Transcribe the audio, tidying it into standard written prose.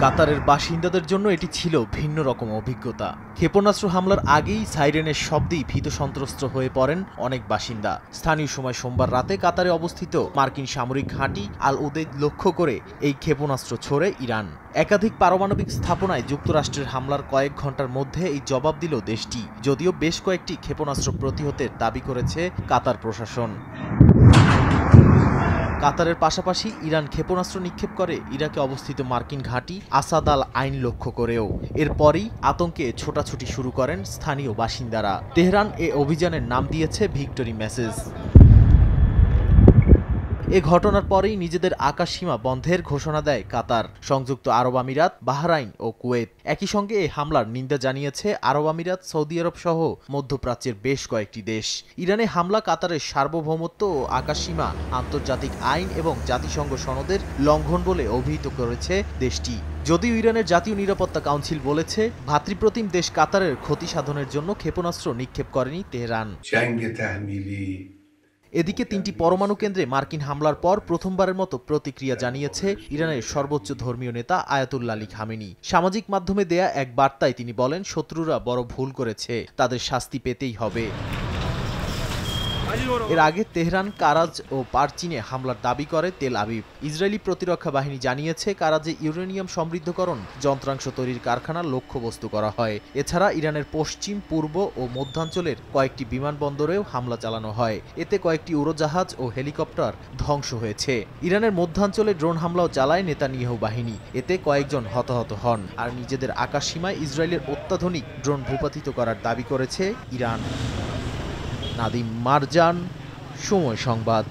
কাতারের বাসিন্দাদের জন্য এটি ছিল ভিন্ন রকম অভিজ্ঞতা। ক্ষেপণাস্ত্র হামলার আগেই সাইরেনের শব্দেই ভীত সন্ত্রস্ত হয়ে পড়েন অনেক বাসিন্দা। স্থানীয় সময় সোমবার রাতে কাতারে অবস্থিত মার্কিন সামরিক ঘাঁটি আল উদেইদ লক্ষ্য করে এই ক্ষেপণাস্ত্র ছোড়ে ইরান। একাধিক পারমাণবিক স্থাপনায় যুক্তরাষ্ট্রের হামলার কয়েক ঘন্টার মধ্যে এই জবাব দিল দেশটি, যদিও বেশ কয়েকটি ক্ষেপণাস্ত্র প্রতিহতের দাবি করেছে কাতার প্রশাসন। কাতারের পাশাপাশি ইরান ক্ষেপণাস্ত্র নিক্ষেপ করে ইরাকে অবস্থিত মার্কিন ঘাঁটি আসাদ আল আইন লক্ষ্য করেও। এরপরই আতঙ্কে ছোটাছুটি শুরু করেন স্থানীয় বাসিন্দারা। তেহরান এ অভিযানের নাম দিয়েছে ভিক্টরি মেসেজ। এ ঘটনার পরেই নিজেদের আকাশসীমা বন্ধের ঘোষণা দেয় কাতার, সংযুক্ত আরব আমিরাত, বাহরাইন ও কুয়েত। একই সঙ্গে এই হামলার নিন্দা জানিয়েছে আরব আমিরাত, সৌদি আরব সহ মধ্যপ্রাচ্যের বেশ কয়েকটি দেশ। ইরানে হামলা কাতারের সার্বভৌমত্ব ও আকাশসীমা, আন্তর্জাতিক আইন এবং জাতিসংঘ সনদের লঙ্ঘন বলে অভিহিত করেছে দেশটি। যদিও ইরানের জাতীয় নিরাপত্তা কাউন্সিল বলেছে, ভ্রাতৃপ্রতিম দেশ কাতারের ক্ষতি সাধনের জন্য ক্ষেপণাস্ত্র নিক্ষেপ করেনি তেহরান। এদিকে ৩টি পরমাণু কেন্দ্রে মার্কিন হামলার পর প্রথমবারের মতো প্রতিক্রিয়া জানিয়েছে ইরানের সর্বোচ্চ ধর্মীয় নেতা আয়াতুল্লাহ আলী খামেনি। সামাজিক মাধ্যমে দেয়া এক বার্তায় তিনি বলেন, শত্রুরা বড় ভুল করেছে, তাদের শাস্তি পেতেই হবে। এর আগে তেহরান, কারাজ ও পারচিনে হামলার দাবি করে তেল আবিব। ইসরায়েলি প্রতিরক্ষা বাহিনী জানিয়েছে, কারাজে ইউরেনিয়াম সমৃদ্ধকরণ যন্ত্রাংশ তৈরির কারখানার লক্ষ্যবস্তু করা হয়। এছাড়া ইরানের পশ্চিম, পূর্ব ও মধ্যাঞ্চলের কয়েকটি বিমানবন্দরেও হামলা চালানো হয়। এতে কয়েকটি উড়োজাহাজ ও হেলিকপ্টার ধ্বংস হয়েছে। ইরানের মধ্যাঞ্চলে ড্রোন হামলাও চালায় নেতানিয়াহু বাহিনী। এতে কয়েকজন হতাহত হন। আর নিজেদের আকাশসীমায় ইসরায়েলের অত্যাধুনিক ড্রোন ভূপাতিত করার দাবি করেছে ইরান। নাদিম মারজান, সময় সংবাদ।